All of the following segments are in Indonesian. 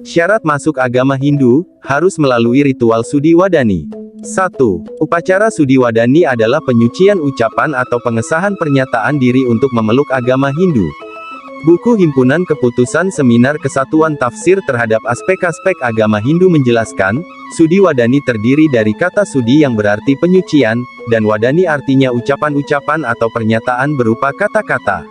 Syarat masuk agama Hindu, harus melalui ritual Sudiwadani. 1. Upacara Sudiwadani adalah penyucian ucapan atau pengesahan pernyataan diri untuk memeluk agama Hindu. Buku Himpunan Keputusan Seminar Kesatuan Tafsir terhadap aspek-aspek agama Hindu menjelaskan, Sudiwadani terdiri dari kata sudi yang berarti penyucian, dan wadani artinya ucapan-ucapan atau pernyataan berupa kata-kata.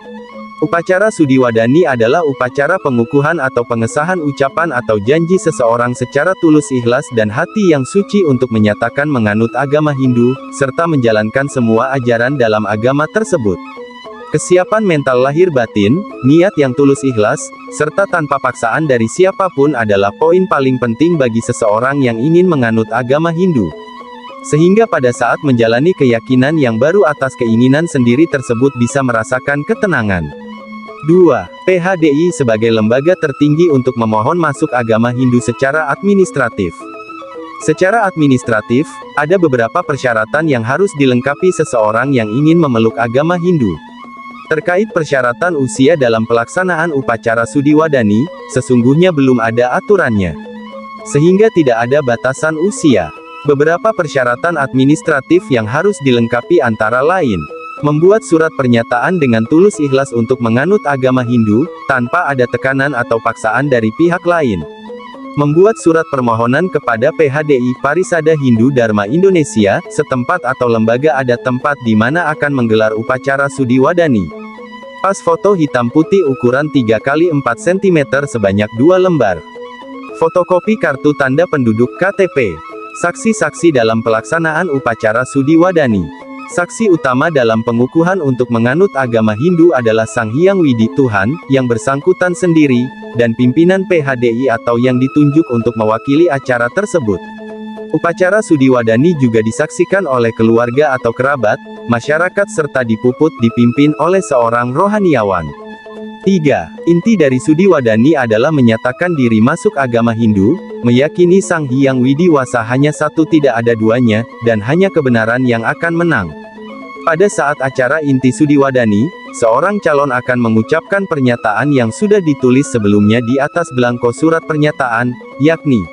Upacara Sudiwadani adalah upacara pengukuhan atau pengesahan ucapan atau janji seseorang secara tulus ikhlas dan hati yang suci untuk menyatakan menganut agama Hindu, serta menjalankan semua ajaran dalam agama tersebut. Kesiapan mental lahir batin, niat yang tulus ikhlas, serta tanpa paksaan dari siapapun adalah poin paling penting bagi seseorang yang ingin menganut agama Hindu. Sehingga pada saat menjalani keyakinan yang baru atas keinginan sendiri tersebut bisa merasakan ketenangan. 2. PHDI sebagai lembaga tertinggi untuk memohon masuk agama Hindu secara administratif. Secara administratif, ada beberapa persyaratan yang harus dilengkapi seseorang yang ingin memeluk agama Hindu. Terkait persyaratan usia dalam pelaksanaan upacara Sudiwadani, sesungguhnya belum ada aturannya. Sehingga tidak ada batasan usia. Beberapa persyaratan administratif yang harus dilengkapi antara lain: membuat surat pernyataan dengan tulus ikhlas untuk menganut agama Hindu, tanpa ada tekanan atau paksaan dari pihak lain. Membuat surat permohonan kepada PHDI Parisada Hindu Dharma Indonesia, setempat atau lembaga adat tempat di mana akan menggelar upacara Sudiwadani. Pas foto hitam putih ukuran 3x4 cm sebanyak 2 lembar. Fotokopi kartu tanda penduduk KTP. Saksi-saksi dalam pelaksanaan upacara Sudiwadani. Saksi utama dalam pengukuhan untuk menganut agama Hindu adalah Sang Hyang Widi Tuhan, yang bersangkutan sendiri, dan pimpinan PHDI atau yang ditunjuk untuk mewakili acara tersebut. Upacara Sudiwadani juga disaksikan oleh keluarga atau kerabat, masyarakat serta dipuput dipimpin oleh seorang rohaniawan. 3. Inti dari Sudiwadani adalah menyatakan diri masuk agama Hindu, meyakini Sang Hyang Widi Wasa hanya satu tidak ada duanya, dan hanya kebenaran yang akan menang. Pada saat acara inti Sudiwadani, seorang calon akan mengucapkan pernyataan yang sudah ditulis sebelumnya di atas belangko surat pernyataan, yakni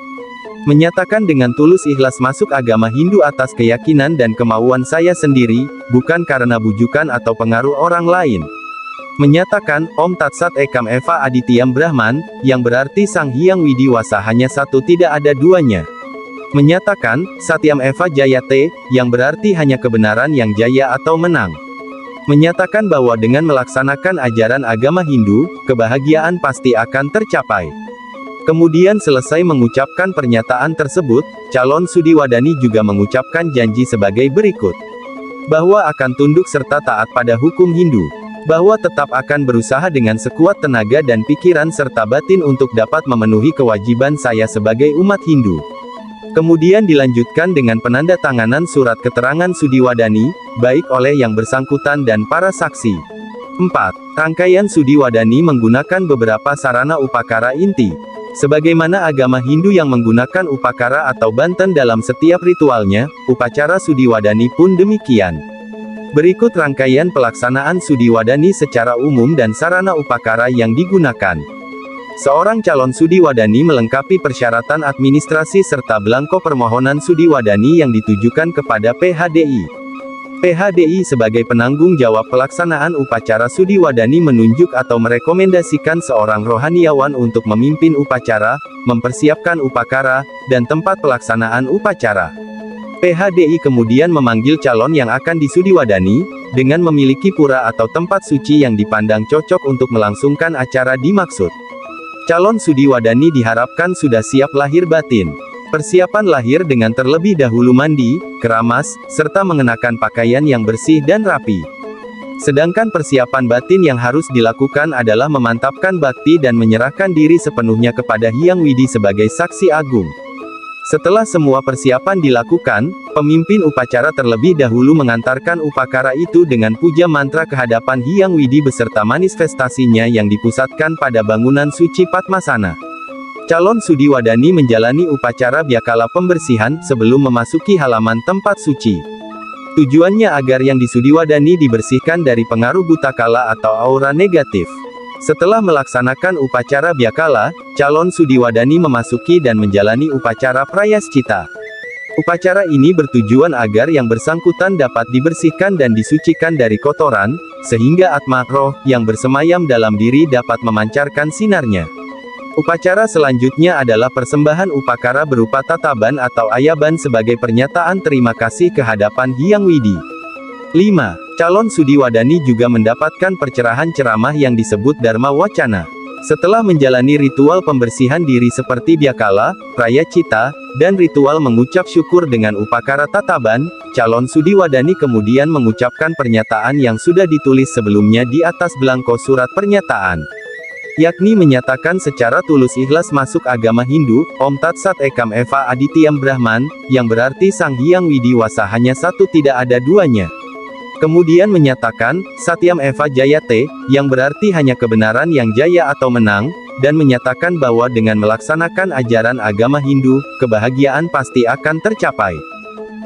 menyatakan dengan tulus ikhlas masuk agama Hindu atas keyakinan dan kemauan saya sendiri, bukan karena bujukan atau pengaruh orang lain. Menyatakan, Om Tat Sat Ekam Eva Adityam Brahman, yang berarti Sang Hyang Widi Wasa hanya satu tidak ada duanya. Menyatakan, Satyam Eva Jayate, yang berarti hanya kebenaran yang jaya atau menang. Menyatakan bahwa dengan melaksanakan ajaran agama Hindu, kebahagiaan pasti akan tercapai. Kemudian selesai mengucapkan pernyataan tersebut, calon Sudiwadani juga mengucapkan janji sebagai berikut. Bahwa akan tunduk serta taat pada hukum Hindu. Bahwa tetap akan berusaha dengan sekuat tenaga dan pikiran serta batin untuk dapat memenuhi kewajiban saya sebagai umat Hindu. Kemudian dilanjutkan dengan penandatanganan surat keterangan Sudiwadani, baik oleh yang bersangkutan dan para saksi. 4. Rangkaian Sudiwadani menggunakan beberapa sarana upakara inti. Sebagaimana agama Hindu yang menggunakan upakara atau banten dalam setiap ritualnya, upacara Sudiwadani pun demikian. Berikut rangkaian pelaksanaan Sudiwadani secara umum dan sarana upakara yang digunakan. Seorang calon Sudiwadani melengkapi persyaratan administrasi serta belangko permohonan Sudiwadani yang ditujukan kepada PHDI. PHDI sebagai penanggung jawab pelaksanaan upacara Sudiwadani menunjuk atau merekomendasikan seorang rohaniawan untuk memimpin upacara, mempersiapkan upakara, dan tempat pelaksanaan upacara. PHDI kemudian memanggil calon yang akan disudiwadani, dengan memiliki pura atau tempat suci yang dipandang cocok untuk melangsungkan acara dimaksud. Calon sudiwadani diharapkan sudah siap lahir batin. Persiapan lahir dengan terlebih dahulu mandi, keramas, serta mengenakan pakaian yang bersih dan rapi. Sedangkan persiapan batin yang harus dilakukan adalah memantapkan bakti dan menyerahkan diri sepenuhnya kepada Hyang Widi sebagai saksi agung. Setelah semua persiapan dilakukan, pemimpin upacara terlebih dahulu mengantarkan upakara itu dengan puja mantra kehadapan Hyang Widi beserta manifestasinya yang dipusatkan pada bangunan suci Padmasana. Calon sudiwadani menjalani upacara biakala pembersihan sebelum memasuki halaman tempat suci. Tujuannya agar yang disudiwadani dibersihkan dari pengaruh buta kala atau aura negatif. Setelah melaksanakan upacara Byakala, calon Sudiwadani memasuki dan menjalani upacara Prayaschita. Upacara ini bertujuan agar yang bersangkutan dapat dibersihkan dan disucikan dari kotoran, sehingga atma roh yang bersemayam dalam diri dapat memancarkan sinarnya. Upacara selanjutnya adalah persembahan upakara berupa tataban atau ayaban sebagai pernyataan terima kasih ke hadapan Hyang Widi. 5. Calon Sudiwadani juga mendapatkan percerahan ceramah yang disebut Dharma Wacana. Setelah menjalani ritual pembersihan diri seperti Byakala, Prayaschita, dan ritual mengucap syukur dengan upakara tataban, calon Sudiwadani kemudian mengucapkan pernyataan yang sudah ditulis sebelumnya di atas belangko surat pernyataan. Yakni menyatakan secara tulus ikhlas masuk agama Hindu, Om Tat Sat Ekam Eva Adityam Brahman, yang berarti Sang Hyang Widi Wasa hanya satu tidak ada duanya. Kemudian menyatakan, Satyam Eva Jayate, yang berarti hanya kebenaran yang jaya atau menang, dan menyatakan bahwa dengan melaksanakan ajaran agama Hindu, kebahagiaan pasti akan tercapai.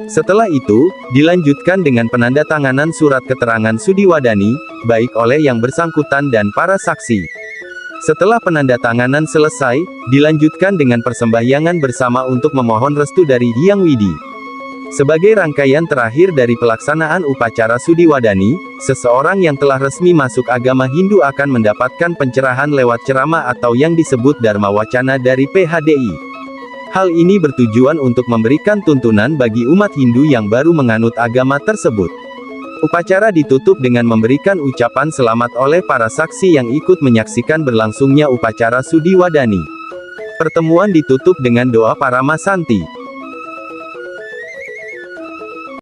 Setelah itu, dilanjutkan dengan penandatanganan surat keterangan Sudiwadani, baik oleh yang bersangkutan dan para saksi. Setelah penandatanganan selesai, dilanjutkan dengan persembahyangan bersama untuk memohon restu dari Hyang Widi. Sebagai rangkaian terakhir dari pelaksanaan upacara Sudiwadani, seseorang yang telah resmi masuk agama Hindu akan mendapatkan pencerahan lewat ceramah atau yang disebut Dharma Wacana dari PHDI. Hal ini bertujuan untuk memberikan tuntunan bagi umat Hindu yang baru menganut agama tersebut. Upacara ditutup dengan memberikan ucapan selamat oleh para saksi yang ikut menyaksikan berlangsungnya upacara Sudiwadani. Pertemuan ditutup dengan doa Paramasanti.